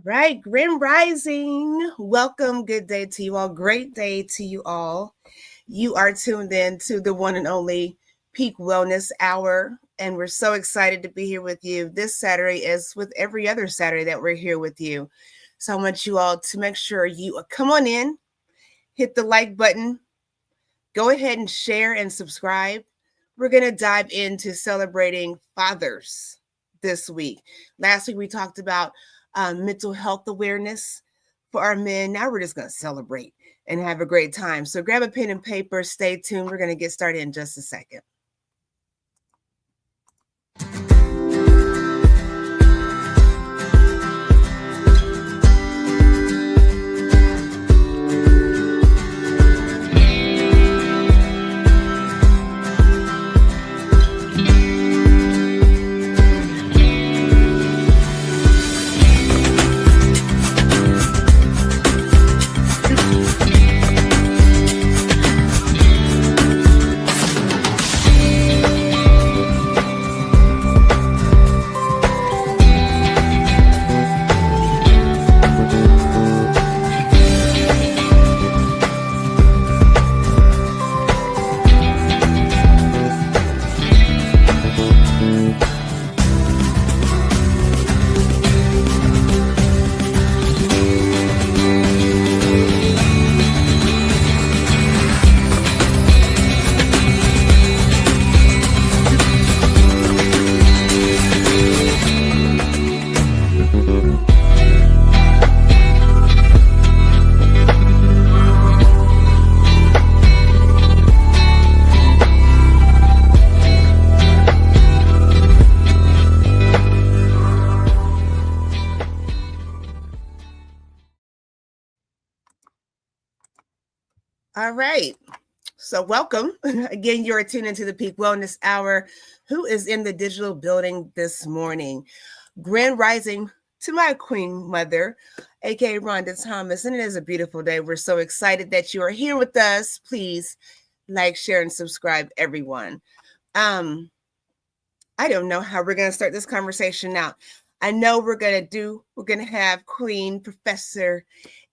right, Grim Rising. Welcome. Good day to you all. Great day to you all. You are tuned in to the one and only Peak Wellness Hour, and we're so excited to be here with you this Saturday, as with every other Saturday that we're here with you. So I want you all to make sure you come on in, hit the like button, go ahead and share and subscribe. We're going to dive into celebrating fathers this week. Last week we talked about mental health awareness for our men. Now we're just going to celebrate and have a great time. So grab a pen and paper, stay tuned. We're going to get started in just a second. All right. So welcome. Again, you're tuned into the Peak Wellness Hour. Who is in the digital building this morning? Grand Rising to my queen mother, aka Rhonda Thomas. And it is a beautiful day. We're so excited that you are here with us. Please like, share, and subscribe, everyone. I don't know how we're going to start this conversation now. I know we're going to have Queen Professor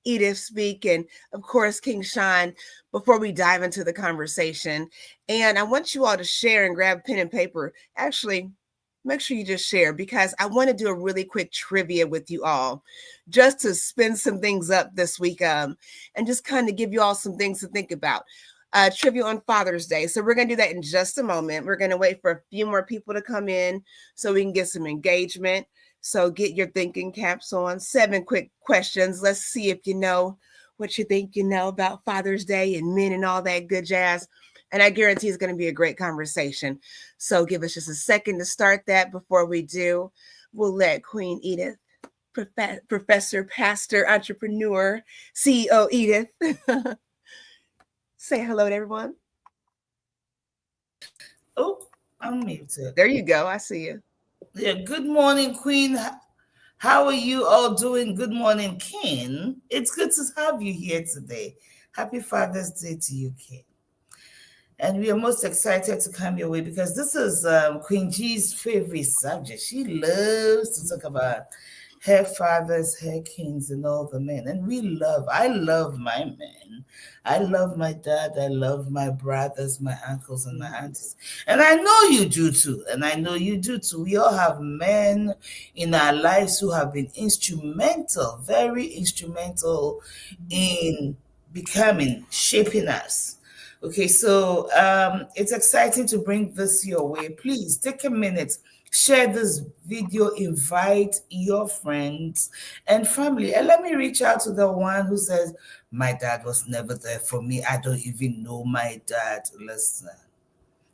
Edith speak, and of course King Shawn, before we dive into the conversation. And I want you all to share and grab pen and paper. Actually, make sure you just share, because I want to do a really quick trivia with you all, just to spin some things up this week, and just kind of give you all some things to think about. Trivia on Father's Day. So we're going to do that in just a moment. We're going to wait for a few more people to come in so we can get some engagement. So get your thinking caps on. 7 quick questions. Let's see if you know what you think you know about Father's Day and men and all that good jazz. And I guarantee it's going to be a great conversation. So give us just a second to start that. Before we do, we'll let Queen Edith, Professor, Pastor, Entrepreneur, CEO Edith, say hello to everyone. Oh, I'm muted. There you go. I see you. Yeah, good morning, Queen. How are you all doing? Good morning, King. It's good to have you here today. Happy Father's Day to you, King. And we are most excited to come your way because this is Queen G's favorite subject. She loves to talk about her fathers, her kings, and all the men. And I love my men. I love my dad. I love my brothers, my uncles, and my aunties. And I know you do too. And I know you do too. We all have men in our lives who have been instrumental, very instrumental in shaping us. Okay, so it's exciting to bring this your way. Please take a minute, share this video, invite your friends and family. And let me reach out to the one who says, my dad was never there for me. I don't even know my dad. Listen,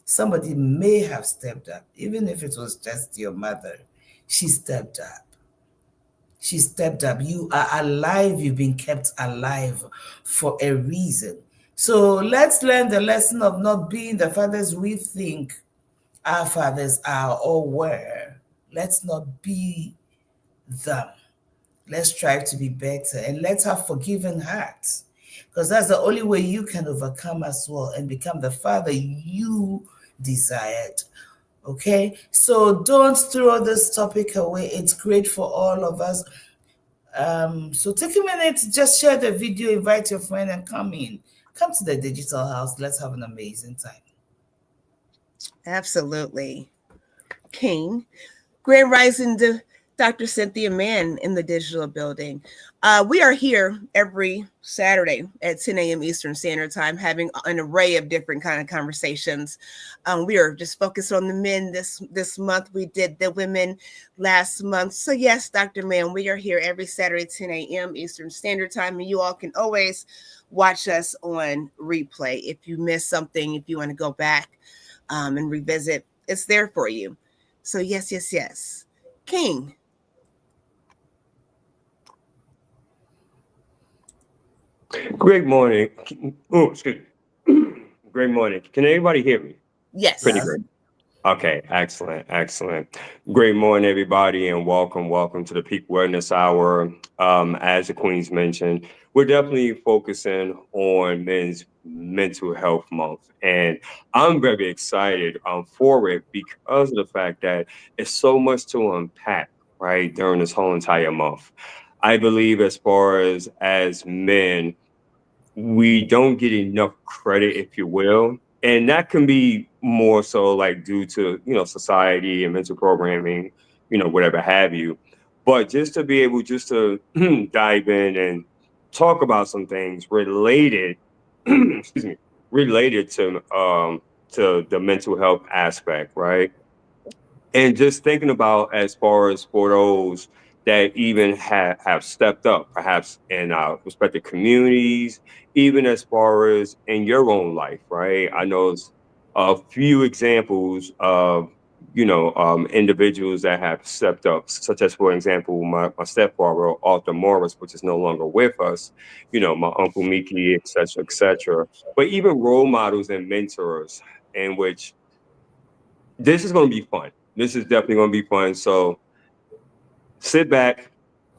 somebody may have stepped up, even if it was just your mother. She stepped up. She stepped up. You are alive. You've been kept alive for a reason. So let's learn the lesson of not being the fathers we think our fathers are or were. Let's not be them. Let's strive to be better, and let's have forgiving hearts, because that's the only way you can overcome as well and become the father you desired. Okay, so don't throw this topic away. It's great for all of us. So take a minute, just share the video, invite your friend, and come in. Come to the digital house. Let's have an amazing time. Absolutely. King. Grand Rising to Dr. Cynthia Mann in the digital building. We are here every Saturday at 10 a.m. Eastern Standard Time, having an array of different kind of conversations. We are just focused on the men this month. We did the women last month. So yes, Dr. Mann, we are here every Saturday, 10 a.m. Eastern Standard Time, and you all can always watch us on replay. If you miss something, if you want to go back and revisit, it's there for you. So yes. King. Great morning. Oh, excuse me. Great morning. Can anybody hear me? Pretty Yes. great. Okay, excellent. Great morning, everybody, and welcome to the Peak Wellness Hour. As the Queen's mentioned, we're definitely focusing on Men's Mental Health Month, and I'm very excited for it because of the fact that it's so much to unpack, right, during this whole entire month. I believe as men, we don't get enough credit, if you will. And that can be more so like due to, society and mental programming, whatever have you. But just to be able just to dive in and talk about some things related, excuse me, related to the mental health aspect, right? And just thinking about as far as for those that even have stepped up, perhaps in our respective communities, even as far as in your own life, right? I know it's a few examples of individuals that have stepped up, such as, for example, my stepfather, Arthur Morris, which is no longer with us, my uncle Mickey, et cetera, et cetera. But even role models and mentors in which this is going to be fun. This is definitely going to be fun. So sit back,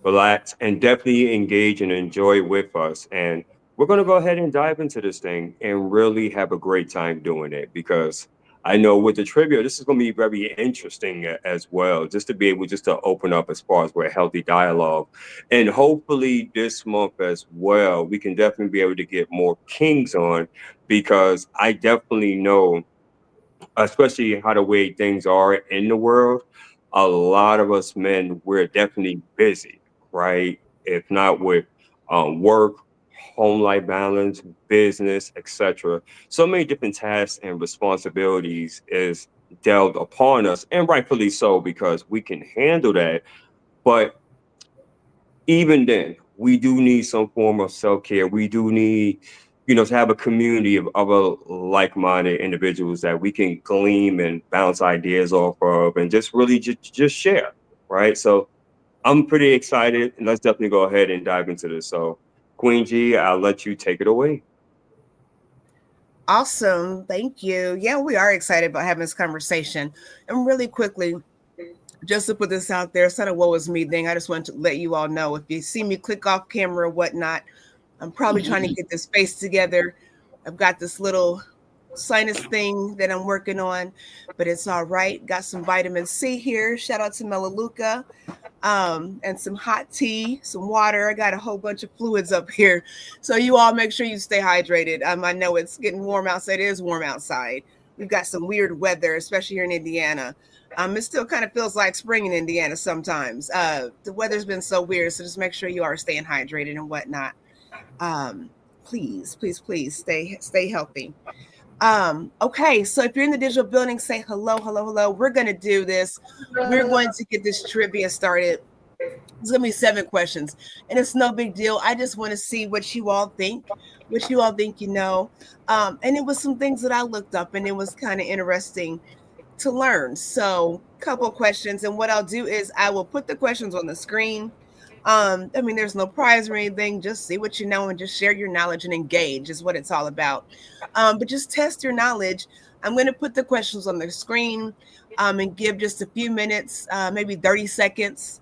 relax, and definitely engage and enjoy with us. And we're going to go ahead and dive into this thing and really have a great time doing it because I know with the trivia, this is going to be very interesting as well, just to be able just to open up as far as we're healthy dialogue. And hopefully this month as well, we can definitely be able to get more kings on because I definitely know especially how the way things are in the world, a lot of us men, we're definitely busy, right? If not with work, home life balance, business, etc. So many different tasks and responsibilities is dealt upon us, and rightfully so, because we can handle that. But even then, we do need some form of self care. We do need, to have a community of other like minded individuals that we can glean and bounce ideas off of and just really just share. Right. So I'm pretty excited. And let's definitely go ahead and dive into this. So, Queen G, I'll let you take it away. Awesome. Thank you. Yeah, we are excited about having this conversation. And really quickly, just to put this out there, it's not a woe is me thing. I just want to let you all know if you see me click off camera or whatnot, I'm probably trying to get this face together. I've got this little sinus thing that I'm working on, but it's all right. Got some vitamin C here. Shout out to Melaleuca. And some hot tea, some water. I got a whole bunch of fluids up here. So you all make sure you stay hydrated. I know it's getting warm outside. It is warm outside. We've got some weird weather, especially here in Indiana. It still kind of feels like spring in Indiana sometimes. The weather's been so weird, so just make sure you are staying hydrated and whatnot. Please stay healthy. Okay, so if you're in the digital building, say hello. We're gonna do this. We're going to get this trivia started. It's gonna be 7 questions, and it's no big deal. I just want to see what you all think, And it was some things that I looked up, and it was kind of interesting to learn. So, couple questions, and what I'll do is I will put the questions on the screen. There's no prize or anything. Just see what you know and just share your knowledge and engage is what it's all about. But just test your knowledge. I'm going to put the questions on the screen and give just a few minutes, maybe 30 seconds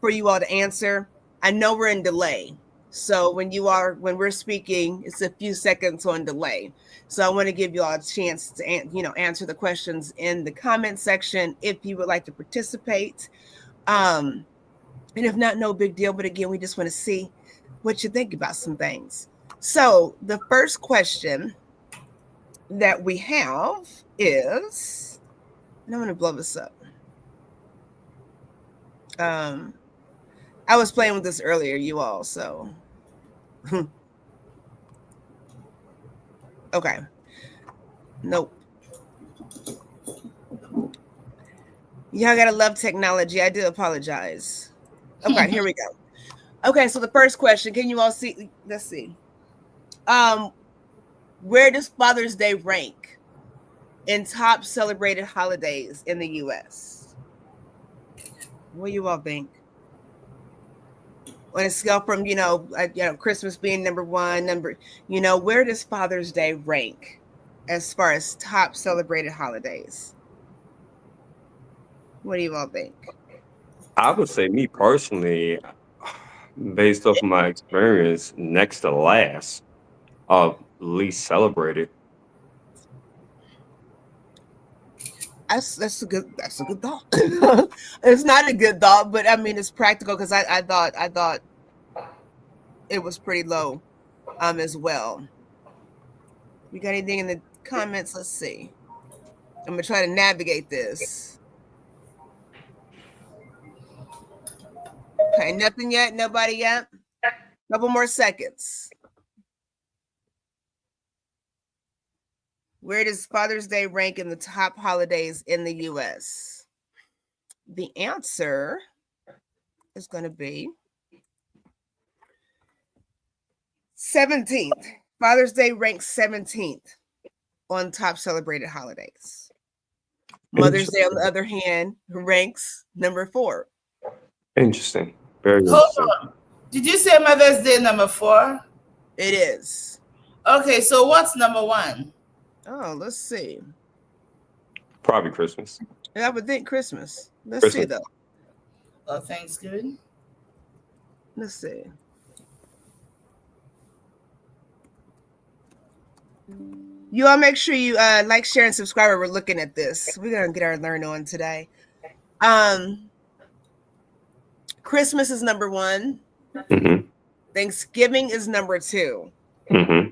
for you all to answer. I know we're in delay. So when we're speaking, it's a few seconds on delay. So I want to give you all a chance to, answer the questions in the comment section if you would like to participate. And if not, no big deal. But again, we just want to see what you think about some things. So the first question that we have is, and I'm going to blow this up. I was playing with this earlier, you all, so. Okay. Nope. Y'all gotta love technology. I do apologize. Okay, here we go. Okay, so the first question, can you all see? Let's see. Where does Father's Day rank in top celebrated holidays in the U.S.? What do you all think? On a scale from, Christmas being number one, where does Father's Day rank as far as top celebrated holidays? What do you all think? I would say, me personally, based off my experience, next to last of least celebrated. That's a good thought. It's not a good thought, but I mean it's practical because I thought it was pretty low as well. We got anything in the comments? Let's see. I'm gonna try to navigate this. Okay, nothing yet. Nobody yet. Couple more seconds. Where does Father's Day rank in the top holidays in the U.S.? The answer is going to be 17th. Father's Day ranks 17th on top celebrated holidays. Mother's Day, on the other hand, ranks number 4. Interesting. Very interesting. Hold on. Did you say Mother's Day number 4? It is. Okay, so what's number 1? Oh, let's see. Probably Christmas. I would think Christmas. Let's see, though. Oh, Thanksgiving? Let's see. You all make sure you like, share, and subscribe. We're looking at this. We're going to get our learn on today. Christmas is number 1. Mm-hmm. Thanksgiving is number 2. Mm-hmm.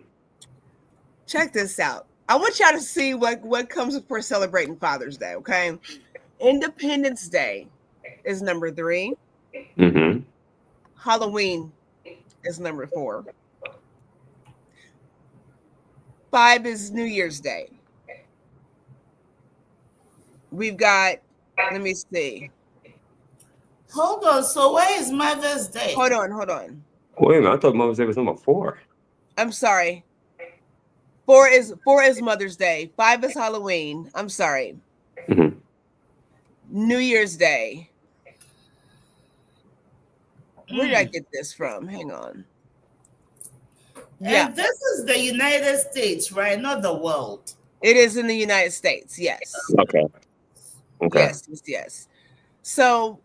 Check this out. I want y'all to see what comes before celebrating Father's Day, okay? Independence Day is number 3. Mm-hmm. Halloween is number 4. 5 is New Year's Day. We've got, let me see. Hold on. So where is Mother's Day? Hold on. Wait a minute. I thought Mother's Day was number 4. I'm sorry. 4 is Mother's Day. 5 is Halloween. I'm sorry. Mm-hmm. New Year's Day. Where did I get this from? Hang on. Yeah. And this is the United States, right? Not the world. It is in the United States. Yes. Okay. Yes. So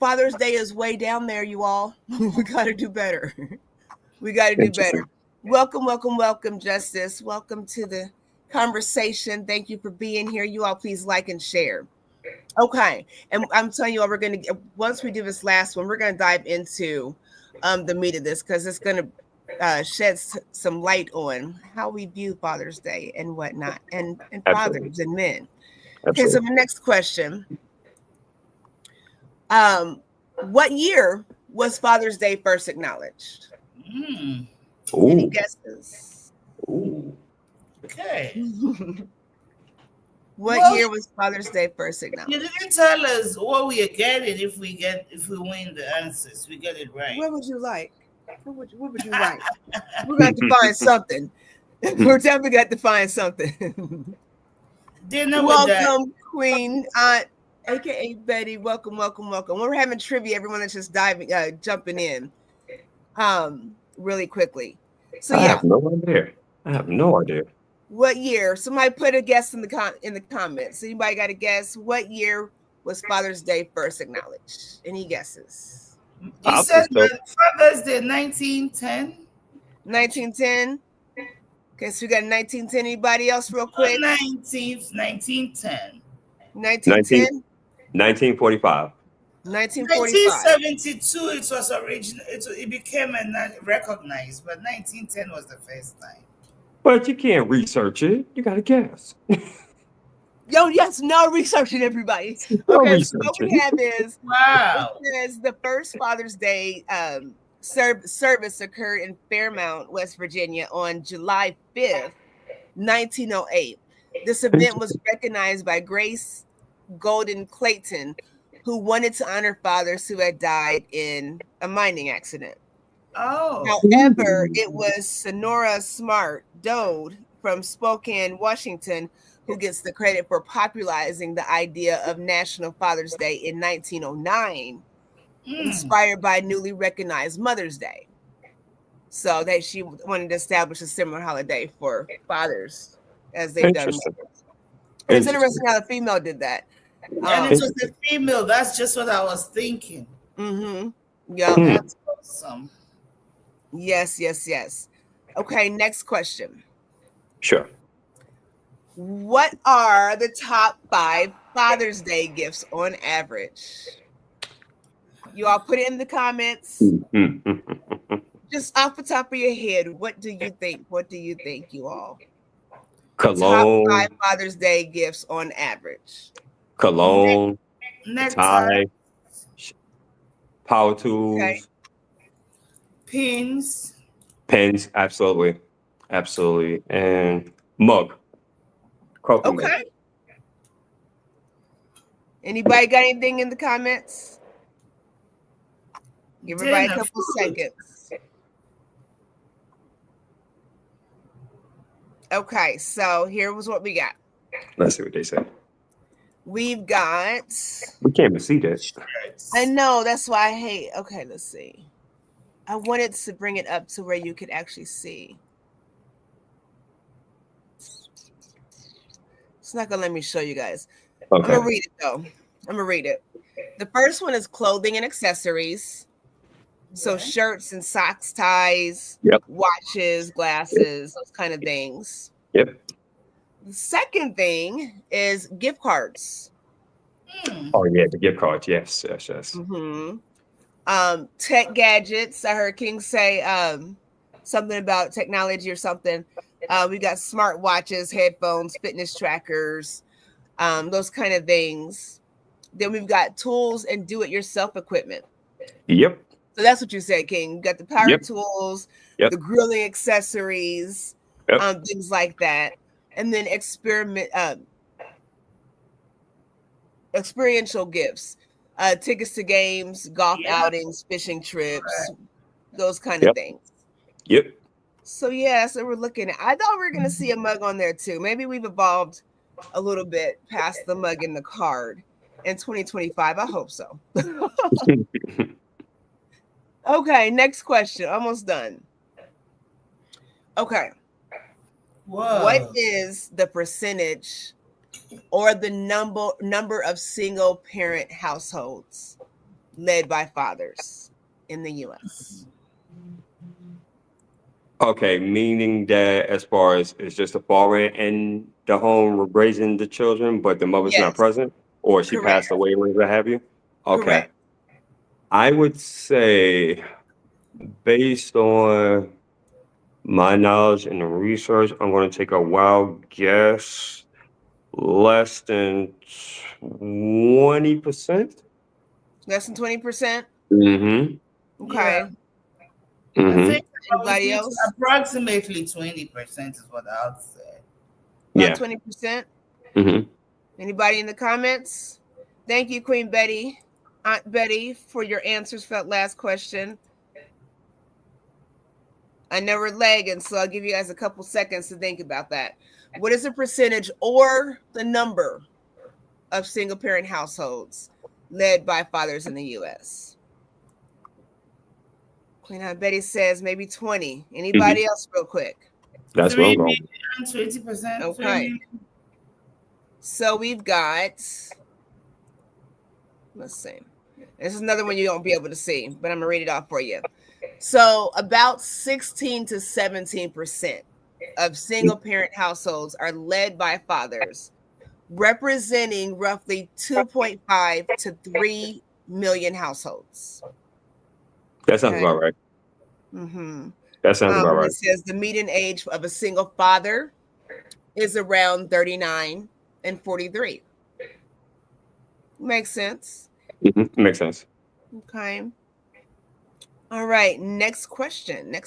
Father's Day is way down there, you all. We got to do better. We got to do better. Welcome, Justice. Welcome to the conversation. Thank you for being here. You all please like and share. Okay. And I'm telling you all, we're going to, once we do this last one, we're going to dive into the meat of this because it's going to shed some light on how we view Father's Day and whatnot, and fathers and men. Absolutely. Okay, so the next question. What year was Father's Day first acknowledged? Any guesses? Ooh. Okay. What year was Father's Day first acknowledged? You didn't tell us what we are getting if we win the answers. We get it right. What would you like? What would you like? We're going to find something. We're definitely got to find something. Welcome, Queen Aunt, aka Betty. Welcome. When we're having trivia, everyone that's just jumping in, really quickly. So yeah, I have no idea. What year? Somebody put a guess in the comments. Anybody got a guess? What year was Father's Day first acknowledged? Any guesses? You said Father's Day 1910. 1910. Okay, so we got 1910. Anybody else, real quick? 1910. 1910. 1945. 1945. 1972, it was original. It became recognized, but 1910 was the first time. But you can't research it. You got to guess. Yo, yes, no researching, everybody. No Okay, so what we researching. have is Wow. it says the first Father's Day service occurred in Fairmount, West Virginia on July 5th, 1908. This event was recognized by Grace Golden Clayton, who wanted to honor fathers who had died in a mining accident. Oh. However, it was Sonora Smart Dode from Spokane, Washington, who gets the credit for popularizing the idea of National Father's Day in 1909, inspired by newly recognized Mother's Day. So that she wanted to establish a similar holiday for fathers as they've done. And it's interesting how the female did that. And it was the female. That's just what I was thinking. Mm-hmm. Yeah. That's awesome. Yes. Okay, next question. Sure. What are the top 5 Father's Day gifts on average? You all put it in the comments. Just off the top of your head, what do you think? What do you think, you all? Cologne. Top 5 Father's Day gifts on average. Cologne. Necktie. Power tools. Okay. Pens, absolutely. And mug. Coffee Okay. mug. Anybody got anything in the comments? Give everybody a couple seconds. Okay, so here was what we got. Let's see what they say. We've got. We can't even see that. I know, that's why I hate. Okay, let's see. I wanted to bring it up to where you could actually see. It's not gonna let me show you guys. Okay. I'm gonna read it though. I'm gonna read it. The first one is clothing and accessories. So shirts and socks, ties, watches, glasses, those kind of things. Yep. The second thing is gift cards. Oh yeah, the gift cards. Yes. Mm-hmm. Tech gadgets. I heard King say something about technology or something. We got smart watches, headphones, fitness trackers, those kind of things. Then we've got tools and do-it-yourself equipment. Yep. So that's what you said, King. You got the power tools, the grilling accessories, things like that. And then experiential gifts, tickets to games, golf outings, fishing trips, those kind of things. Yep. So yeah, that's what we're looking at. I thought we were going to see a mug on there too. Maybe we've evolved a little bit past the mug and the card in 2025. I hope so. Okay, next question. Almost done. Okay. Whoa. What is the percentage or the number of single parent households led by fathers in the U.S.? Okay, meaning that as far as it's just a father in the home raising the children, but the mother's not present, or she passed away, or what have you? Okay. Correct. I would say, based on my knowledge and the research, I'm going to take a wild guess, less than 20%. Less than 20%? Mm-hmm. Okay. Yeah. Mm-hmm. I think anybody else? Approximately 20% is what I would say. About 20%? Mm-hmm. Anybody in the comments? Thank you, Queen Betty, Aunt Betty, for your answers for that last question. I know we're lagging, so I'll give you guys a couple seconds to think about that. What is the percentage or the number of single parent households led by fathers in the U.S.? Queen Aunt Betty says maybe 20. Anybody else real quick? That's what I'm going. 20%. Okay. So we've got, let's see. This is another one you won't be able to see, but I'm going to read it off for you. So about 16 to 17% of single parent households are led by fathers, representing roughly 2.5 to 3 million households. That sounds about right. Mm-hmm. That sounds about right. It says the median age of a single father is around 39 and 43. Makes sense. Makes sense. Okay. All right. Next question. I'm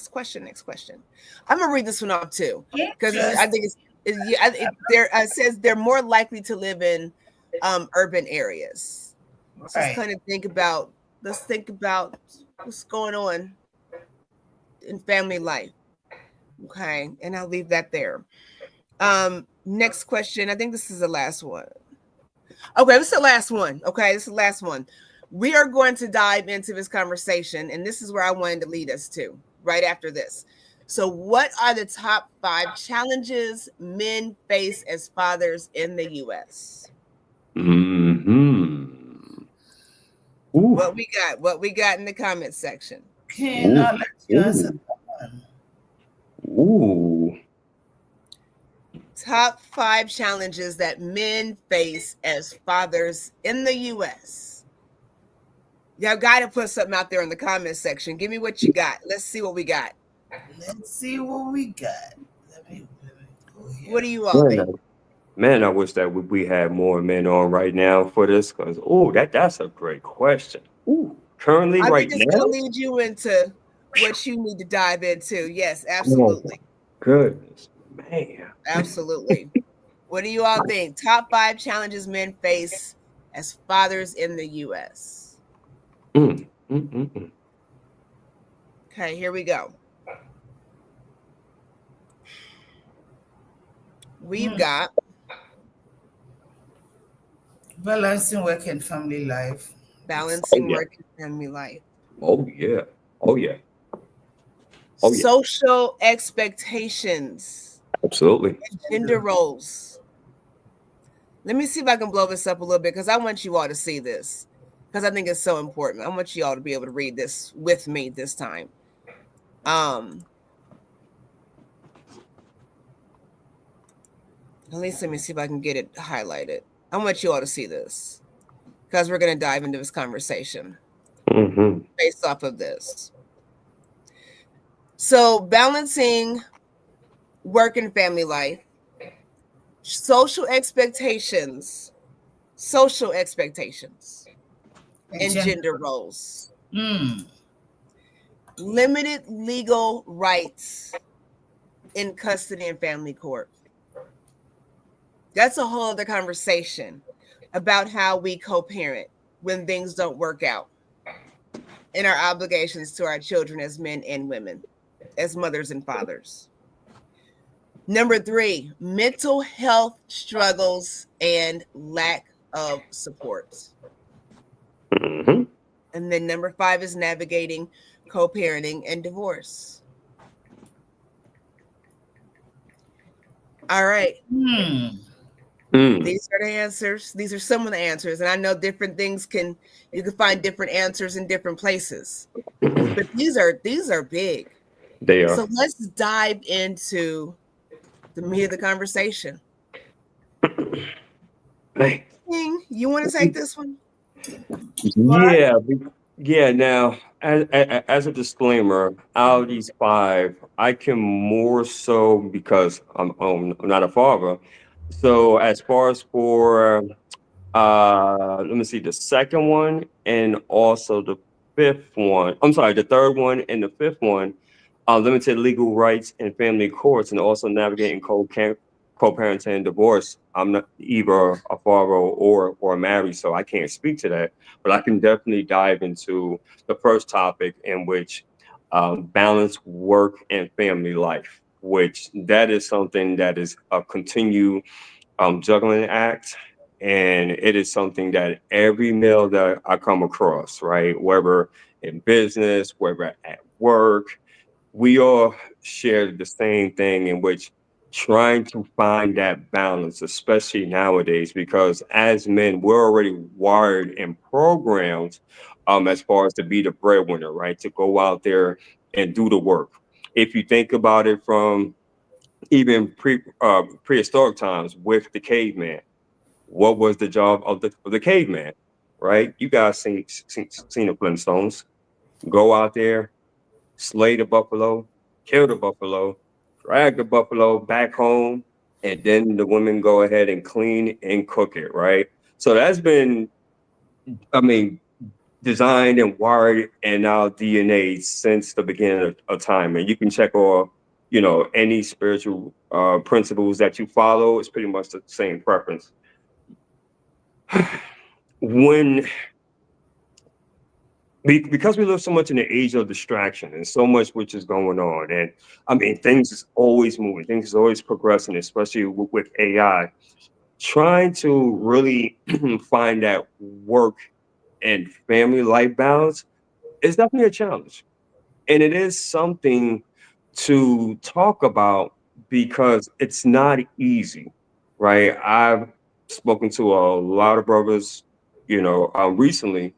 gonna read this one off too, because I think it says they're more likely to live in urban areas. So let's kind of think about what's going on in family life. Okay, and I'll leave that there. Next question. I think this is the last one. Okay, this is the last one. We are going to dive into this conversation, and this is where I wanted to lead us to right after this. So, what are the top 5 challenges men face as fathers in the U.S.? What we got in the comment section? Can I let you answer that one? Top 5 challenges that men face as fathers in the U.S. Y'all got to put something out there in the comment section. Give me what you got. Let's see what we got. Let me go here. What do you all think? Man, I wish that we had more men on right now for this, because that's a great question. Currently, I right think it's now, going to lead you into what you need to dive into. Yes, absolutely. Goodness, man. Absolutely. What do you all think? Top 5 challenges men face as fathers in the U.S. Okay, here we go. We've got balancing work and family life. Work and family life. Oh yeah. Social expectations. Absolutely. Gender roles. Let me see if I can blow this up a little bit, because I want you all to see this, because I think it's so important. I want you all to be able to read this with me this time. At least let me see if I can get it highlighted. I want you all to see this, because we're going to dive into this conversation based off of this. So, balancing work and family life, social expectations, and gender roles. Limited legal rights in custody and family court. That's a whole other conversation about how we co-parent when things don't work out, and our obligations to our children as men and women, as mothers and fathers. Number 3, mental health struggles and lack of support. And then number 5 is navigating co-parenting and divorce. All right. These are the answers. These are some of the answers. And I know different things you can find different answers in different places. But these are big. They are. So let's dive into the meat of the conversation. Hey. You want to take this one? Yeah. Now, as a disclaimer, out of these 5, I can more so, because I'm not a father. So as far as for let me see, the second one and also the 5th one. I'm sorry, the 3rd one and the 5th one. Limited legal rights in family courts, and also navigating co-parenting and divorce. I'm not either a father or married, so I can't speak to that. But I can definitely dive into the first topic, in which balance work and family life, which that is something that is a continued juggling act. And it is something that every male that I come across, right, whether in business, whether at work, we all share the same thing, in which trying to find that balance, especially nowadays, because as men, we're already wired and programmed as far as to be the breadwinner, right? To go out there and do the work. If you think about it from even prehistoric times with the caveman, what was the job of the caveman? right? You guys seen the Flintstones. Go out there, slay the buffalo, kill the buffalo, drag the buffalo back home, and then the women go ahead and clean and cook it, right? So that's been, I mean, designed and wired in our DNA since the beginning of time. And you can check off, any spiritual principles that you follow. It's pretty much the same preference. When because we live so much in the age of distraction and so much which is going on, and I mean things is always moving, things is always progressing, especially with AI. Trying to really find that work and family life balance is definitely a challenge, and it is something to talk about because it's not easy, right? I've spoken to a lot of brothers, recently,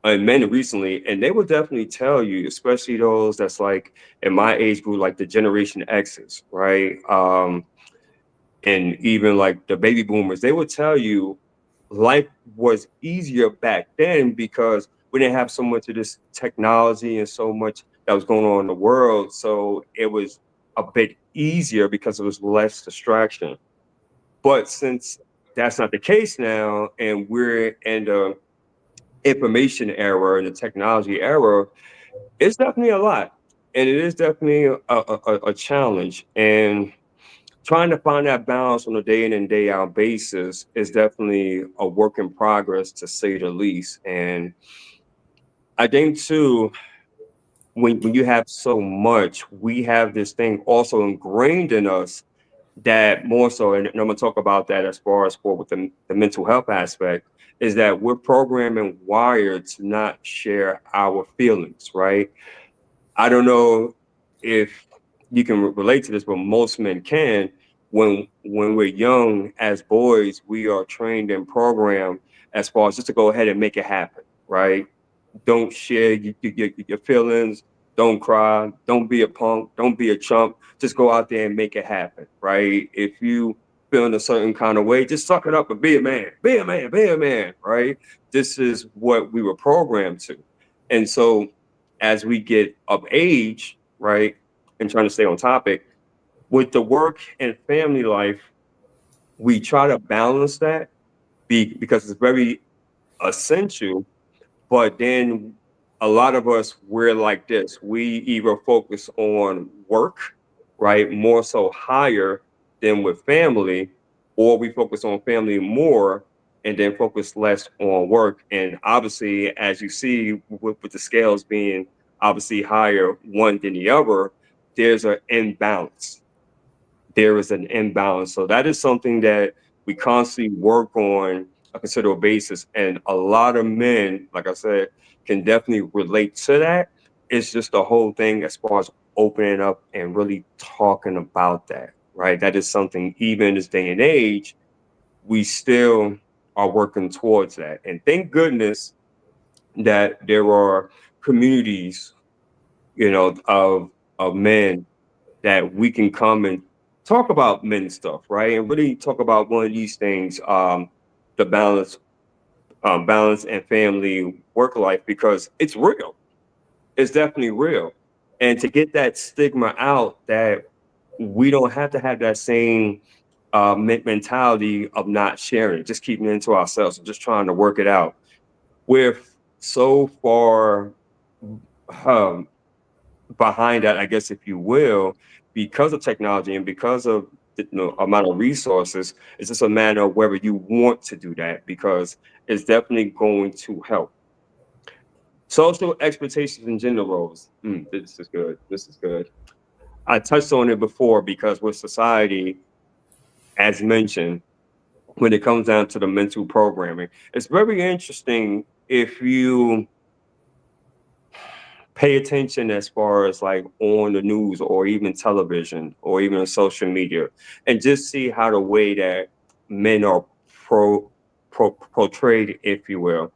and men recently, and they will definitely tell you, especially those that's like in my age group, like the Generation X's, right? And even like the baby boomers, they would tell you life was easier back then because we didn't have so much of this technology and so much that was going on in the world. So it was a bit easier because there was less distraction. But since that's not the case now, and we're in the information era and the technology era, it's definitely a lot. And it is definitely a challenge. And trying to find that balance on a day in and day out basis is definitely a work in progress, to say the least. And I think too, when you have so much, we have this thing also ingrained in us that more so, and I'm going to talk about that as far as for with the mental health aspect, is that we're programmed and wired to not share our feelings, right? I don't know if you can relate to this, but most men can. When we're young as boys, we are trained and programmed as far as just to go ahead and make it happen, right? Don't share your feelings. Don't cry. Don't be a punk. Don't be a chump. Just go out there and make it happen, right? If you feel in a certain kind of way, just suck it up and be a man. Be a man. Be a man, right? This is what we were programmed to. And so as we get of age, right, and trying to stay on topic, with the work and family life, we try to balance that because it's very essential. But then a lot of us, we're like this. We either focus on work, right, more so higher than with family, or we focus on family more and then focus less on work. And obviously, as you see, with the scales being obviously higher one than the other, there's an imbalance. There is an imbalance. So that is something that we constantly work on a considerable basis. And a lot of men, like I said, can definitely relate to that. It's just the whole thing as far as opening up and really talking about that, right? That is something, even in this day and age, we still are working towards that. And thank goodness that there are communities, of men that we can come and talk about men stuff, right? And really talk about one of these things, the balance and family work life, because it's real. It's definitely real. And to get that stigma out that we don't have to have that same mentality of not sharing, just keeping it to ourselves and just trying to work it out. We're so far um, behind that, I guess, if you will, because of technology and because of the amount of resources. It's just a matter of whether you want to do that, because it's definitely going to help. Social expectations and gender roles. This is good. This is good. I touched on it before because with society, as mentioned, when it comes down to the mental programming, it's very interesting if you pay attention as far as like on the news or even television or even on social media, and just see how the way that men are portrayed, if you will,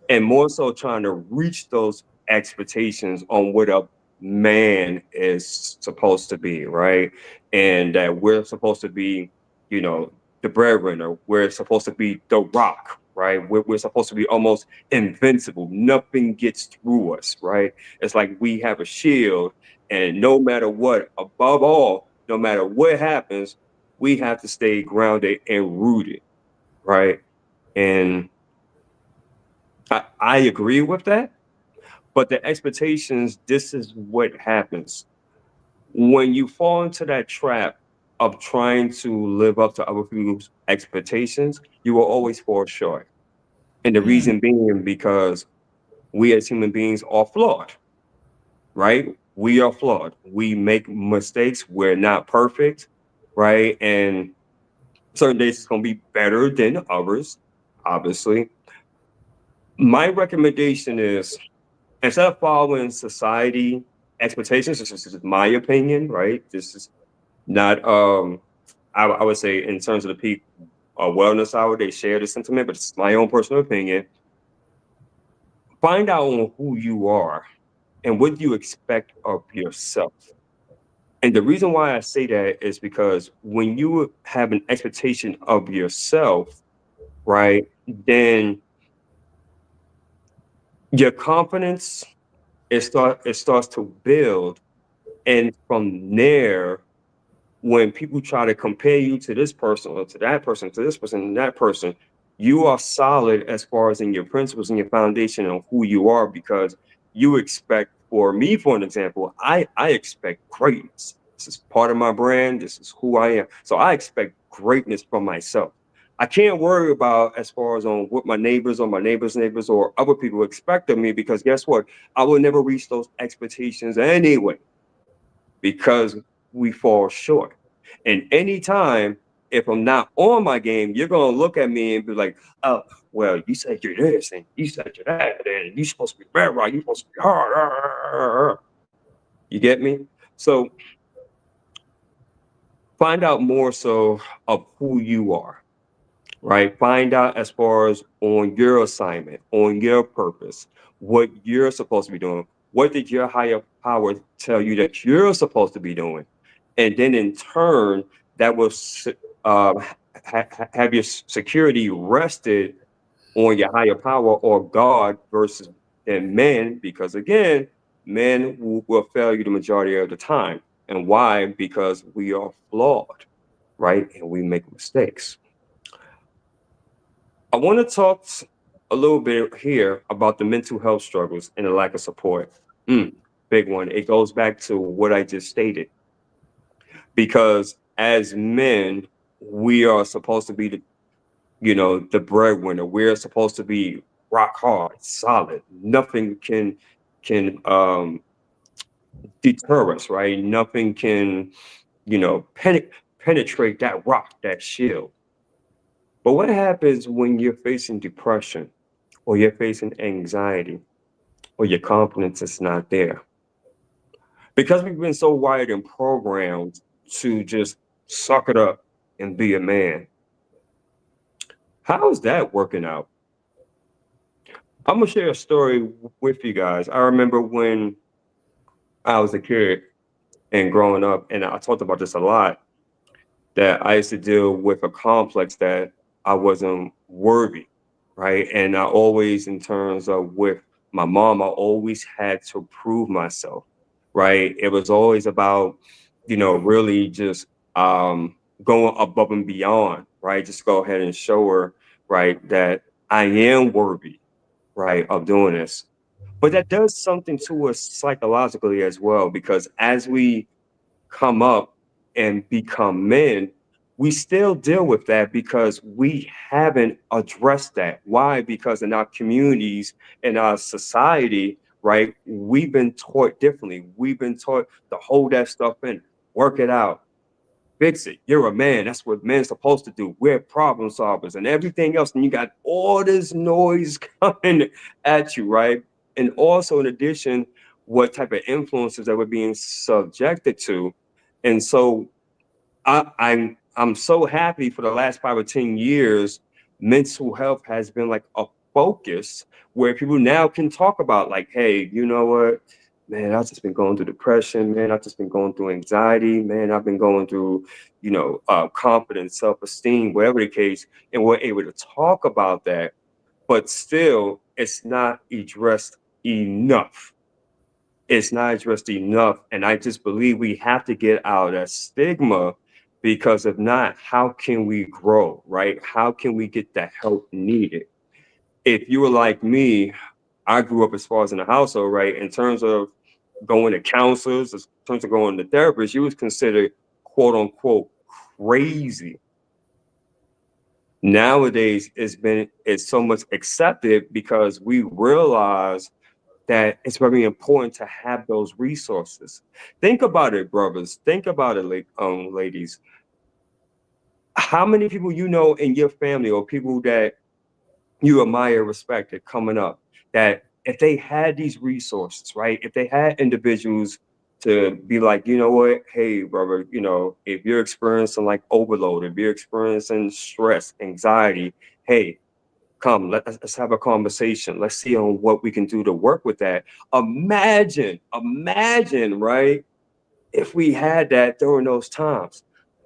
and more so trying to reach those expectations on what a man is supposed to be, right? And that we're supposed to be, you know, the breadwinner. We're supposed to be the rock, right? We're supposed to be almost invincible. Nothing gets through us, right? It's like we have a shield, and no matter what, above all, no matter what happens, we have to stay grounded and rooted, right? And I agree with that. But the expectations, this is what happens. When you fall into that trap of trying to live up to other people's expectations, you will always fall short. And the Mm. reason being because we as human beings are flawed, right? We are flawed. We make mistakes. We're not perfect, right? And certain days it's going to be better than others, obviously. My recommendation is instead of following society expectations, this is my opinion, right? This is not, I would say, in terms of the peak wellness hour, they share the sentiment, but it's my own personal opinion. Find out on who you are and what you expect of yourself. And the reason why I say that is because when you have an expectation of yourself, right, then your confidence it starts to build, and from there, when people try to compare you to this person or to that person, to this person and that person, you are solid as far as in your principles and your foundation of who you are because you expect, for me, for an example, I expect greatness. This is part of my brand. This is who I am. So I expect greatness from myself. I can't worry about as far as on what my neighbors or my neighbors' neighbors or other people expect of me because guess what? I will never reach those expectations anyway because we fall short. And anytime, if I'm not on my game, you're gonna look at me and be like, "Oh, well, you said you're this and you said you're that, and you're supposed to be bad, right? You're supposed to be hard." You get me? So find out more so of who you are, right? Find out as far as on your assignment, on your purpose, what you're supposed to be doing. What did your higher power tell you that you're supposed to be doing? And then in turn, that will have your security rested on your higher power or God versus than men, because again, men will fail you the majority of the time. And why? Because we are flawed, right? And we make mistakes. I want to talk a little bit here about the mental health struggles and the lack of support. Mm, big one. It goes back to what I just stated. Because as men, we are supposed to be the breadwinner. We're supposed to be rock hard, solid. Nothing can deter us, right? Nothing can, penetrate that rock, that shield. But what happens when you're facing depression or you're facing anxiety or your confidence is not there? Because we've been so wired and programmed to just suck it up and be a man. How is that working out? I'm gonna share a story with you guys. I remember when I was a kid and growing up, and I talked about this a lot, that I used to deal with a complex that I wasn't worthy, right? And I always, in terms of with my mom, I always had to prove myself, right? It was always about, really just going above and beyond, right? Just go ahead and show her, right, that I am worthy, right, of doing this. But that does something to us psychologically as well, because as we come up and become men, we still deal with that because we haven't addressed that. Why? Because in our communities, in our society, right, we've been taught differently. We've been taught to hold that stuff in, work it out, fix it. You're a man. That's what men's supposed to do. We're problem solvers and everything else. And you got all this noise coming at you, right? And also, in addition, what type of influences that we're being subjected to. And so I'm so happy for the last 5 or 10 years, mental health has been like a focus where people now can talk about like, hey, you know what? Man, I've just been going through depression, man. I've just been going through anxiety, man. I've been going through, confidence, self-esteem, whatever the case. And we're able to talk about that. but still, it's not addressed enough. It's not addressed enough. And I just believe we have to get out of that stigma, because if not, how can we grow, right? How can we get the help needed? If you were like me, I grew up as far as in the household, right? In terms of going to counselors, in terms of going to therapists, you was considered quote unquote crazy. Nowadays, it's so much accepted because we realize that it's very important to have those resources. Think about it, brothers. Think about it, ladies. How many people you know in your family or people that you admire, respected coming up, that if they had these resources, right? If they had individuals to be like, you know what, hey, brother, if you're experiencing like overload, if you're experiencing stress, anxiety, hey, come, let's have a conversation. Let's see on what we can do to work with that. Imagine, right? If we had that during those times.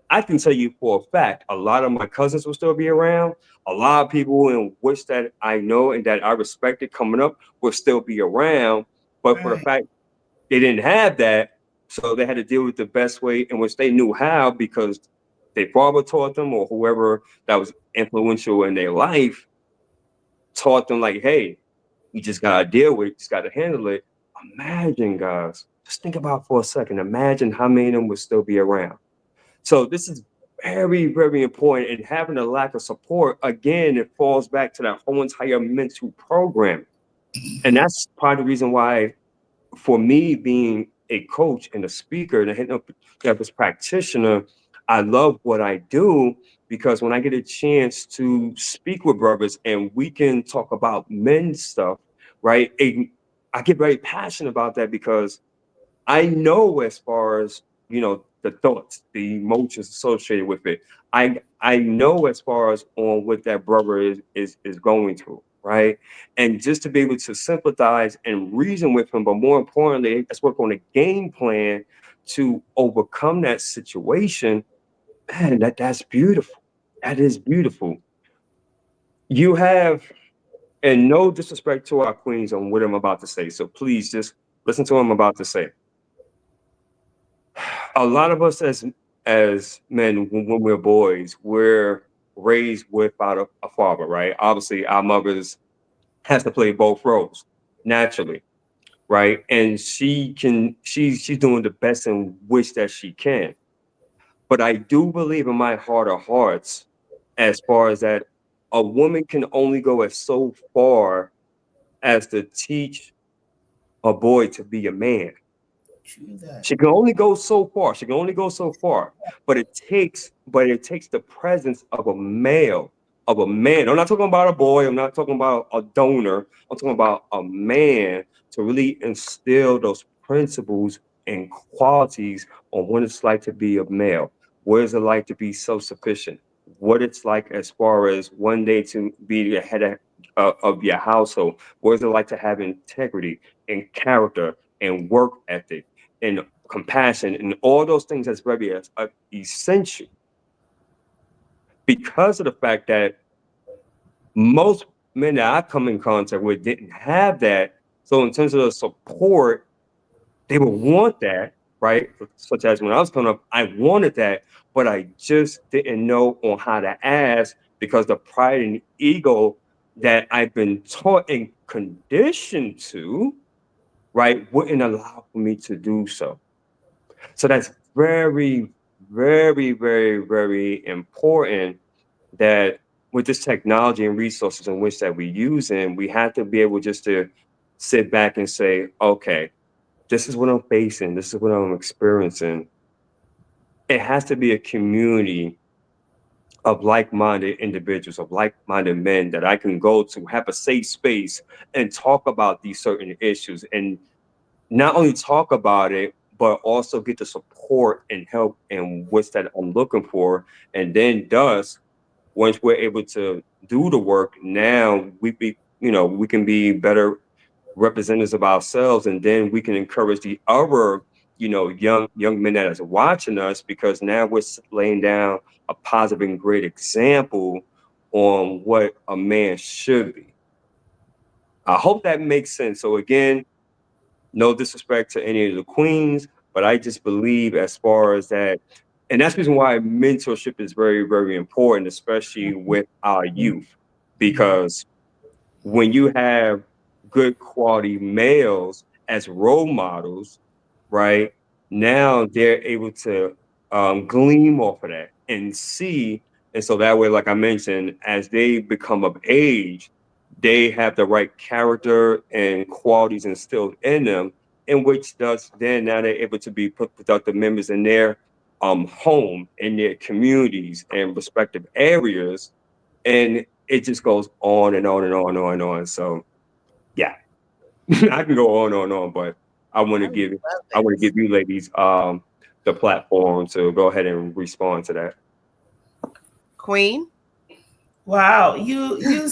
I can tell you for a fact, a lot of my cousins will still be around. A lot of people in which that I know and that I respected coming up will still be around. But for the Right. fact they didn't have that, so they had to deal with the best way in which they knew how, because their father taught them or whoever that was influential in their life taught them like, hey, you just gotta deal with it, just gotta handle it. Imagine, guys, just think about for a second. Imagine how many of them would still be around. So this is very, very important. And having a lack of support, again, it falls back to that whole entire mental program. And that's part of the reason why, for me, being a coach and a speaker and a hypnotherapist practitioner, I love what I do, because when I get a chance to speak with brothers and we can talk about men's stuff, right? I get very passionate about that, because I know as far as the thoughts, the emotions associated with it. I know as far as on what that brother is going through, right? And just to be able to sympathize and reason with him, but more importantly, let's work on a game plan to overcome that situation. Man, that's beautiful. That is beautiful. You have, and no disrespect to our queens on what I'm about to say, so please just listen to what I'm about to say. A lot of us as men, when we're boys, we're raised without a father, right? Obviously, our mothers has to play both roles naturally, right? And she's doing the best in which that she can. But I do believe in my heart of hearts, as far as that, a woman can only go as so far as to teach a boy to be a man. True that. She can only go so far. She can only go so far. But it takes the presence of a male, of a man. I'm not talking about a boy. I'm not talking about a donor. I'm talking about a man, to really instill those principles and qualities on what it's like to be a male. What is it like to be self-sufficient? What it's like as far as one day to be the head of your household. What is it like to have integrity and character and work ethic and compassion and all those things that's very essential, because of the fact that most men that I come in contact with didn't have that. So in terms of the support, they would want that, right? Such as when I was coming up, I wanted that, but I just didn't know on how to ask, because the pride and ego that I've been taught and conditioned to, right, wouldn't allow for me to do so. So that's very, very, very, very important, that with this technology and resources in which that we use, and we have to be able just to sit back and say, okay, this is what I'm facing, this is what I'm experiencing. It has to be a community of like-minded individuals, of like-minded men that I can go to, have a safe space and talk about these certain issues, and not only talk about it, but also get the support and help and what's that I'm looking for. And then thus, once we're able to do the work, now we can be better representatives of ourselves, and then we can encourage the other, young men that is watching us, because now we're laying down a positive and great example on what a man should be. I hope that makes sense. So again, no disrespect to any of the queens, but I just believe as far as that, and that's the reason why mentorship is very, very important, especially with our youth, because when you have good quality males as role models, right? Now they're able to gleam off of that and see. And so that way, like I mentioned, as they become of age, they have the right character and qualities instilled in them, in which does then now they're able to be productive members in their home, in their communities and respective areas. And it just goes on and on and on and on and on. So yeah, I can go on and on, but I want I to give love I want to it. give you ladies the platform to go ahead and respond to that. Queen. Wow, you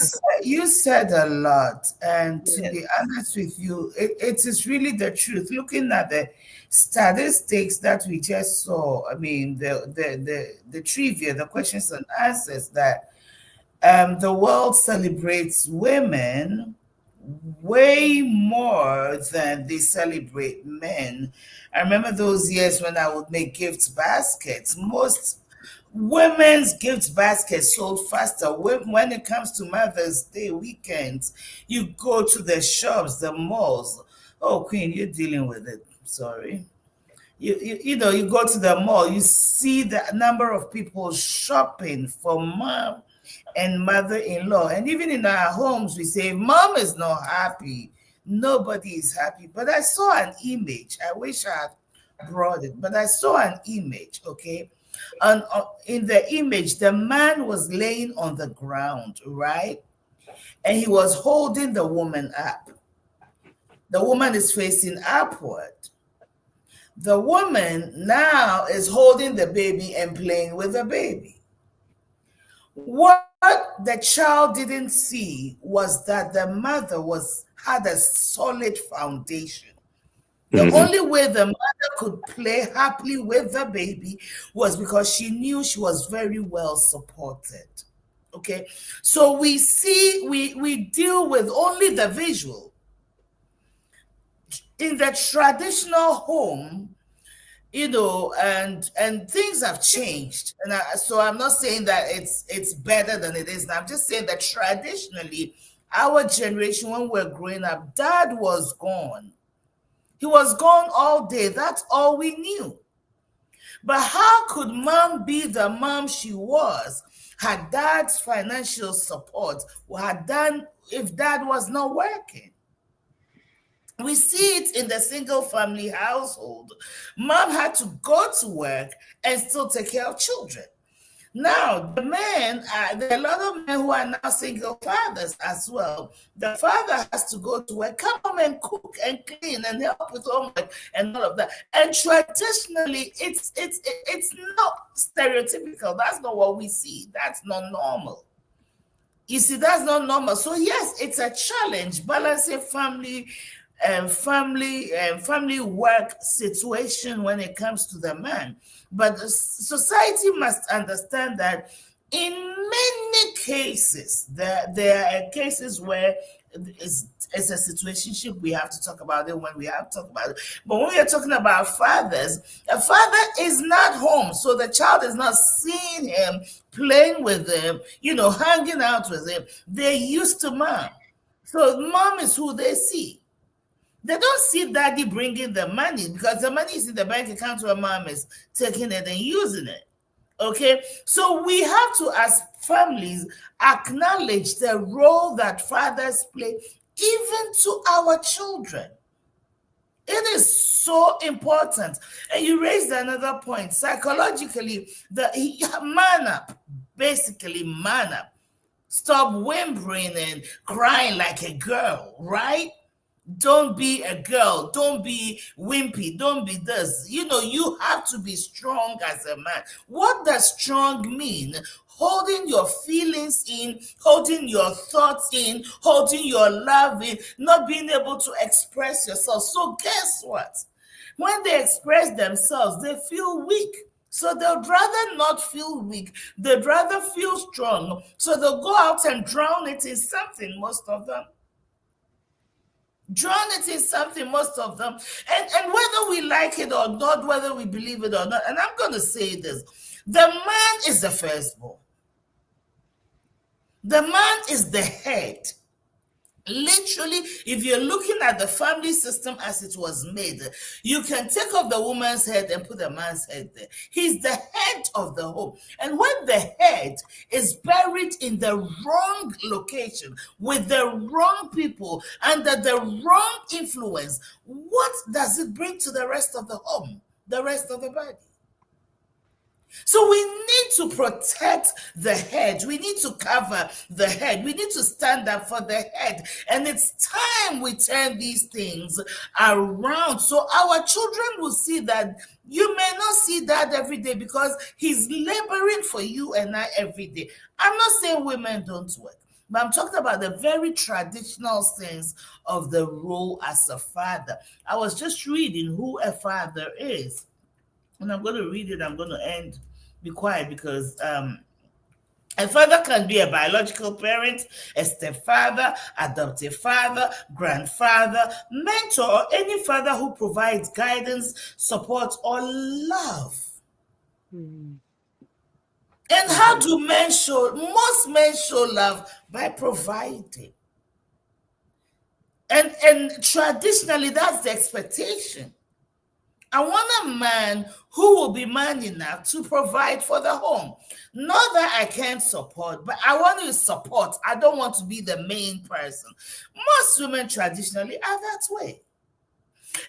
said a lot, and to Yes. be honest with you, it is really the truth. Looking at the statistics that we just saw, I mean, the trivia, the questions and answers that the world celebrates women way more than they celebrate men. I remember those years when I would make gift baskets. Most women's gift baskets sold faster. When it comes to Mother's Day weekends, you go to the shops, the malls. Oh, Queen, you're dealing with it. Sorry. You go to the mall, you see the number of people shopping for mom and mother-in-law. And even in our homes, we say, Mom is not happy. Nobody is happy. But I saw an image. I wish I had brought it, but I saw an image, okay? And in the image, the man was laying on the ground, right? And he was holding the woman up. The woman is facing upward. The woman now is holding the baby and playing with the baby. What the child didn't see was that the mother had a solid foundation. The Hmm. only way the mother could play happily with the baby was because she knew she was very well supported. Okay, so we deal with only the visual. In the traditional home, and things have changed, and so I'm not saying that it's better than it is now. I'm just saying that traditionally, our generation, when we're growing up, dad was gone. He was gone all day. That's all we knew. But how could mom be the mom she was had dad's financial support, had done if dad was not working? We see it in the single family household. Mom had to go to work and still take care of children. Now, the men, there are a lot of men who are now single fathers as well. The father has to go to work, come home and cook and clean and help with homework and all of that. And traditionally, it's not stereotypical. That's not what we see. That's not normal. You see, that's not normal. So yes, it's a challenge balancing family work situation when it comes to the man. But society must understand that in many cases, there are cases where it's a situationship. We have to talk about it when we have to talk about it. But when we are talking about fathers, a father is not home, so the child is not seeing him, playing with him, hanging out with him. They're used to mom. So mom is who they see. They don't see daddy bringing the money because the money is in the bank account where mom is taking it and using it. Okay, so we have to, as families, acknowledge the role that fathers play even to our children. It is so important. And you raised another point. Psychologically, man up, basically man up. Stop whimpering and crying like a girl, right? Don't be a girl. Don't be wimpy. Don't be this. You have to be strong as a man. What does strong mean? Holding your feelings in, holding your thoughts in, holding your love in, not being able to express yourself. So guess what? When they express themselves, they feel weak. So they'd rather not feel weak. They'd rather feel strong. So they'll go out and drown it in something, most of them. Drown it in something, most of them. And whether we like it or not, whether we believe it or not, and I'm going to say this, the man is the firstborn. The man is the head. Literally, if you're looking at the family system as it was made, you can take off the woman's head and put the man's head there. He's the head of the home. And when the head is buried in the wrong location, with the wrong people, under the wrong influence, what does it bring to the rest of the home, the rest of the body? So we need to protect the head. We need to cover the head. We need to stand up for the head. And it's time we turn these things around. So our children will see that you may not see that every day because he's laboring for you and I every day. I'm not saying women don't work, but I'm talking about the very traditional things of the role as a father. I was just reading who a father is. And I'm going to read it. I'm going to end. Be quiet because a father can be a biological parent, a stepfather, adoptive father, grandfather, mentor, or any father who provides guidance, support, or love. And how do men show? Most men show love by providing. And traditionally, that's the expectation. I want a man who will be man enough to provide for the home. Not that I can't support, but I want to support. I don't want to be the main person. Most women traditionally are that way.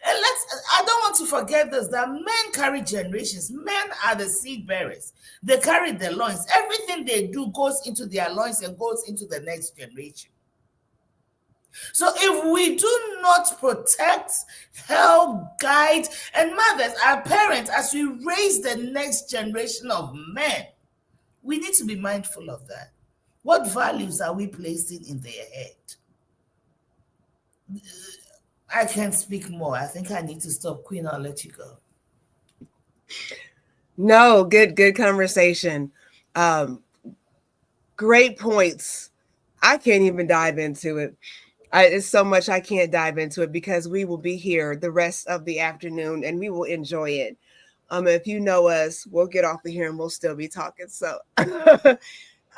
And I don't want to forget this, that men carry generations. Men are the seed bearers. They carry the loins. Everything they do goes into their loins and goes into the next generation. So if we do not protect, help, guide, and mothers, our parents, as we raise the next generation of men, we need to be mindful of that. What values are we placing in their head? I can't speak more. I think I need to stop. Queen, I'll let you go. No, good conversation. Great points. I can't even dive into it. It's so much I can't dive into it because we will be here the rest of the afternoon and we will enjoy it. If you know us, we'll get off of here and we'll still be talking. So,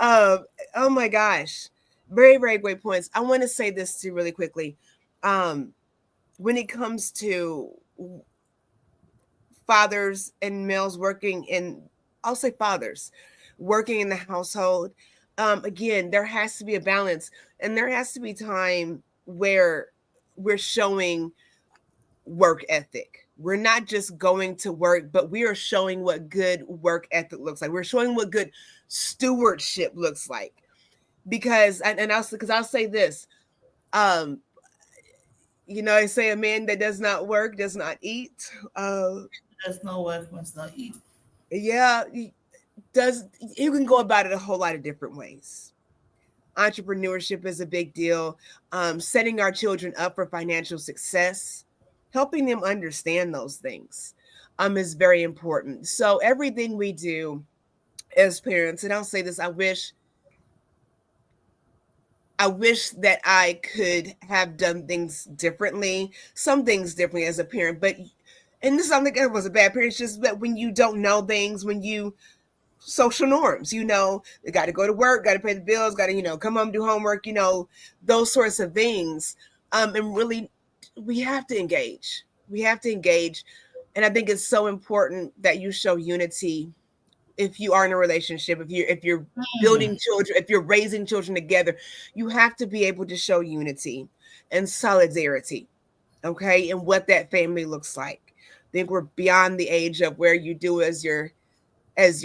oh my gosh, very, very great points. I want to say this to you really quickly. When it comes to fathers and males working in, I'll say fathers working in the household, again, there has to be a balance and there has to be time where we're showing work ethic. We're not just going to work, but we are showing what good work ethic looks like. We're showing what good stewardship looks like. Because I'll say this, I say a man that does not work does not eat. Does not work must not eat. Yeah, you can go about it a whole lot of different ways. Entrepreneurship is a big deal. Setting our children up for financial success, helping them understand those things is very important. So everything we do as parents, and I'll say this, I wish that I could have done things differently, some things differently as a parent, and this, I don't think I was a bad parent, it's just that when you don't know things, social norms, you got to go to work, got to pay the bills, got to, come home, do homework, those sorts of things. And really, we have to engage. And I think it's so important that you show unity if you are in a relationship, if you're building children, if you're raising children together, you have to be able to show unity and solidarity, okay, and what that family looks like. I think we're beyond the age of where you do as you're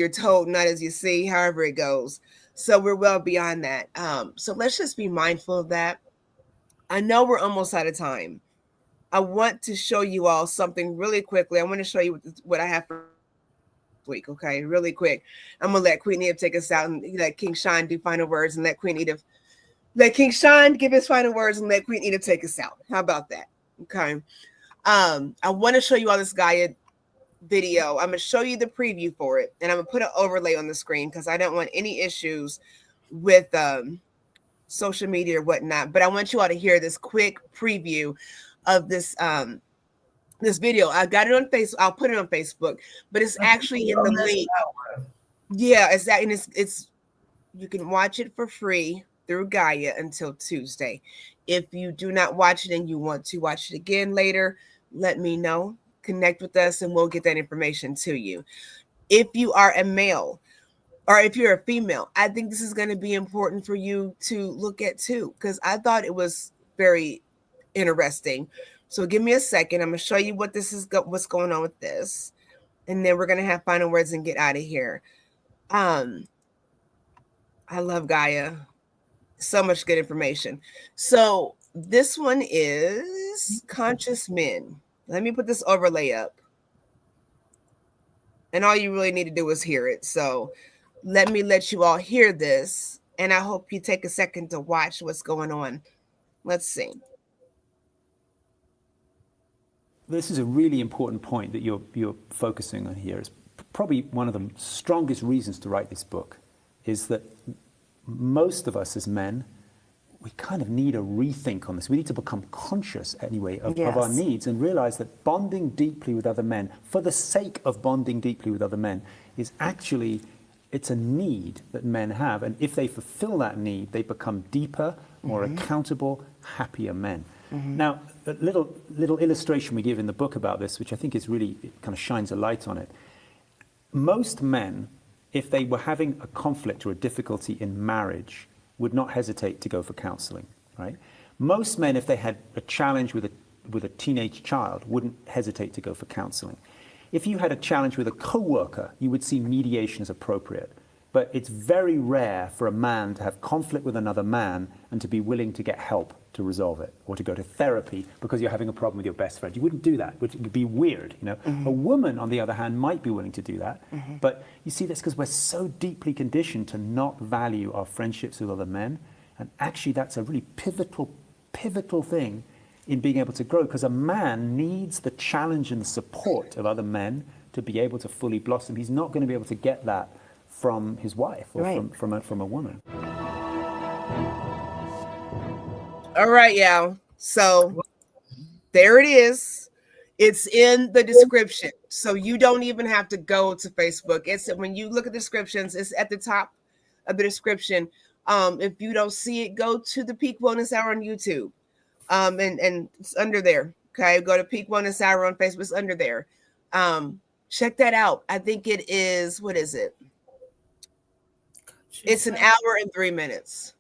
told, not as you see, however it goes. So we're well beyond that. So let's just be mindful of that. I know we're almost out of time. I want to show you all something really quickly. I want to show you what I have for week. Okay, really quick. I'm gonna let Queen Edith take us out and let King Shawn do final words, and let King Shawn give his final words, and let Queen Edith take us out. How about that? Okay. I want to show you all this Gaia video. I'm gonna show you the preview for it, and I'm gonna put an overlay on the screen because I don't want any issues with social media or whatnot. But I want you all to hear this quick preview of this this video. I got it on Facebook. I'll put it on Facebook, but it's actually in the link. Yeah, it's that, and it's you can watch it for free through Gaia until Tuesday. If you do not watch it and you want to watch it again later, let me know. Connect with us and we'll get that information to you. If you are a male or if you're a female, I think this is going to be important for you to look at too, because I thought it was very interesting. So give me a second. I'm going to show you what this is, what's going on with this. And then we're going to have final words and get out of here. I love Gaia. So much good information. So this one is Conscious Men. Let me put this overlay up. And all you really need to do is hear it. So let me let you all hear this. And I hope you take a second to watch what's going on. Let's see. This is a really important point that you're focusing on here. It's probably one of the strongest reasons to write this book, is that most of us as men, we kind of need a rethink on this. We need to become conscious anyway of our needs and realize that bonding deeply with other men, for the sake of bonding deeply with other men, is actually, it's a need that men have. And if they fulfill that need, they become deeper, more accountable, happier men. Now, a little illustration we give in the book about this, which I think is really, it kind of shines a light on it. Most men, if they were having a conflict or a difficulty in marriage, would not hesitate to go for counseling, right? Most men, if they had a challenge with a teenage child, wouldn't hesitate to go for counseling. If you had a challenge with a coworker, you would see mediation as appropriate. But it's very rare for a man to have conflict with another man and to be willing to get help to resolve it, or to go to therapy because you're having a problem with your best friend. You wouldn't do that, which would be weird, you know. A woman, on the other hand, might be willing to do that. But you see, that's because we're so deeply conditioned to not value our friendships with other men. And actually, that's a really pivotal thing in being able to grow, because a man needs the challenge and the support of other men to be able to fully blossom. He's not going to be able to get that from his wife or from a woman. All right, y'all. So there it is. It's in the description. So you don't even have to go to Facebook. It's when you look at the descriptions, it's at the top of the description. If you don't see it, go to the Peak Wellness Hour on YouTube. And it's under there. Okay. Go to Peak Wellness Hour on Facebook. It's under there. Check that out. I think it is, what is it? It's an hour and 3 minutes.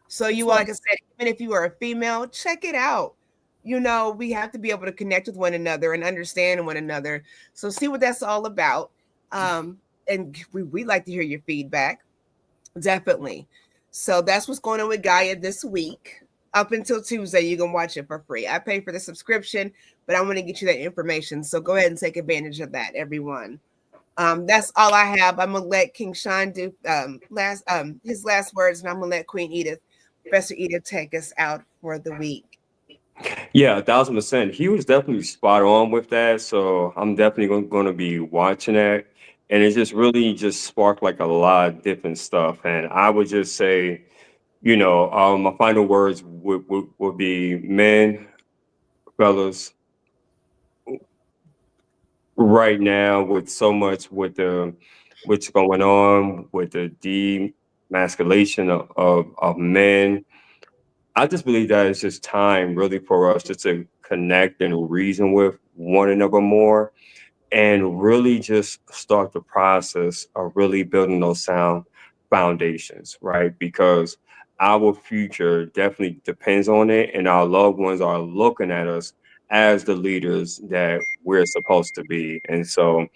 So you, like I said, even if you are a female, check it out. You know, we have to be able to connect with one another and understand one another. So see what that's all about. And we like to hear your feedback. Definitely. So that's what's going on with Gaia this week. Up until Tuesday, you can watch it for free. I pay for the subscription, but I want to get you that information. So go ahead and take advantage of that, everyone. That's all I have. I'm gonna let King Shawn do his last words, and I'm gonna let Queen Edith, Professor Edith, take us out for the week. Yeah, 1,000%. He was definitely spot on with that. So I'm definitely going to be watching that. And it just really just sparked like a lot of different stuff. And I would just say, you know, my final words would be, men, fellas, right now with so much with what's going on with the demasculation of men, I just believe that it's just time really for us just to connect and reason with one another more, and really just start the process of really building those sound foundations, right? Because our future definitely depends on it, and our loved ones are looking at us as the leaders that we're supposed to be. And so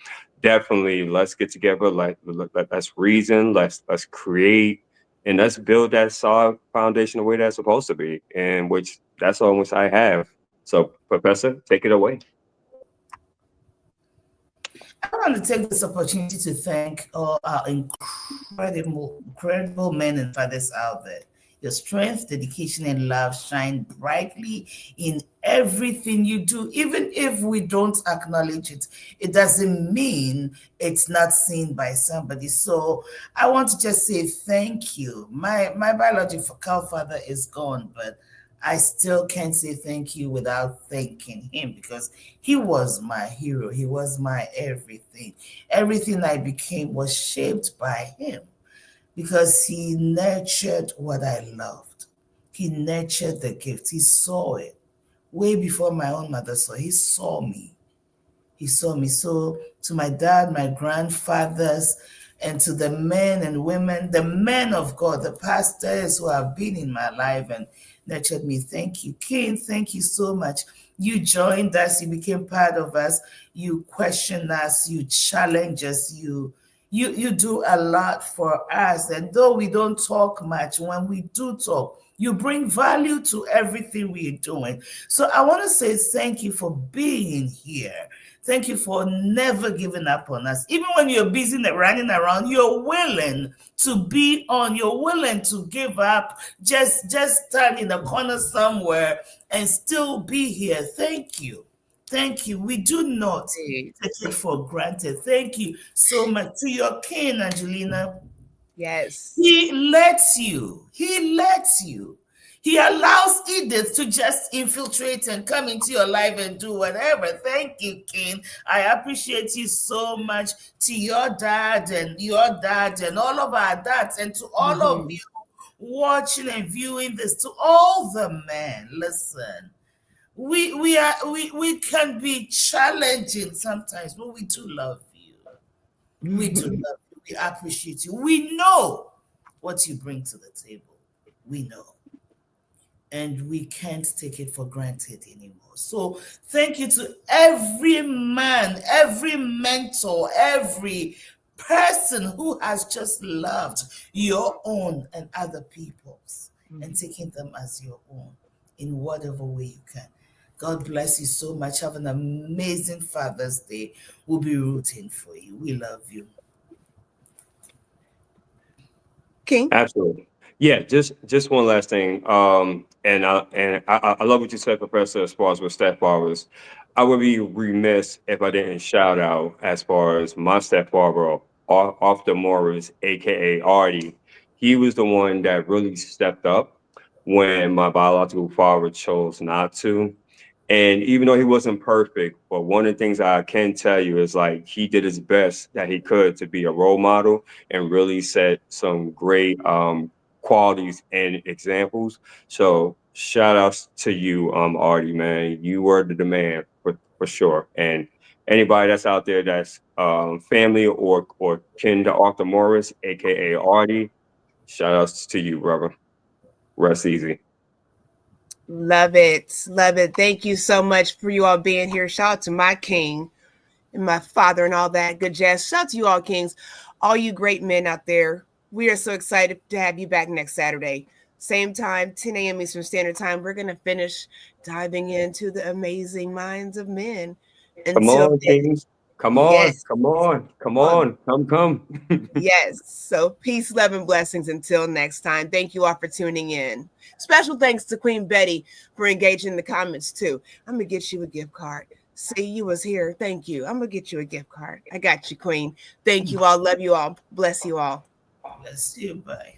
definitely let's get together, let's reason, let's create, and let's build that solid foundation the way that's supposed to be, and which that's all which I have. So Professor, take it away. I want to take this opportunity to thank all our incredible men and fathers out there. Your strength, dedication, and love shine brightly in everything you do. Even if we don't acknowledge it, it doesn't mean it's not seen by somebody. So I want to just say thank you. My biological father is gone, but I still can't say thank you without thanking him, because he was my hero. He was my everything. Everything I became was shaped by him, because he nurtured what I loved. He nurtured the gift. He saw it way before my own mother saw. He saw me. He saw me. So to my dad, my grandfathers, and to the men and women, the men of God, the pastors who have been in my life and nurtured me, thank you. King, thank you so much. You joined us. You became part of us. You question us. You challenge us. You do a lot for us. And though we don't talk much, when we do talk, you bring value to everything we're doing. So I want to say thank you for being here. Thank you for never giving up on us. Even when you're busy running around, you're willing to be on. You're willing to give up, just stand in a corner somewhere and still be here. Thank you. Thank you. We do not take it for granted. Thank you so much. To your king, Angelina. Yes. He lets you. He lets you. He allows Edith to just infiltrate and come into your life and do whatever. Thank you, King. I appreciate you so much. To your dad and all of our dads, and to all of you watching and viewing this, to all the men, listen. We can be challenging sometimes, but we do love you. We do love you. We appreciate you. We know what you bring to the table. We know. And we can't take it for granted anymore. So thank you to every man, every mentor, every person who has just loved your own and other people's and taking them as your own in whatever way you can. God bless you so much. Have an amazing Father's Day. We'll be rooting for you. We love you. King? Absolutely. Yeah, just one last thing. I love what you said, Professor, as far as with stepfathers. I would be remiss if I didn't shout out as far as my stepfather, Arthur Morris, aka Artie. He was the one that really stepped up when my biological father chose not to. And even though he wasn't perfect, but one of the things I can tell you is like he did his best that he could to be a role model and really set some great qualities and examples. So shout outs to you, Artie, man. You were the man for sure. And anybody that's out there that's family or kin to Arthur Morris, aka Artie, shout outs to you, brother. Rest easy. Love it. Love it. Thank you so much for you all being here. Shout out to my king and my father and all that good jazz. Shout out to you all, kings, all you great men out there. We are so excited to have you back next Saturday. Same time, 10 a.m. Eastern Standard Time. We're going to finish diving into the amazing minds of men. Come on, kings. Come on, yes. come on, come on, come. Yes. So peace, love, and blessings until next time. Thank you all for tuning in. Special thanks to Queen Betty for engaging in the comments too. I'm going to get you a gift card. See, you was here. Thank you. I'm going to get you a gift card. I got you, Queen. Thank you all. Love you all. Bless you all. Bless you. Bye.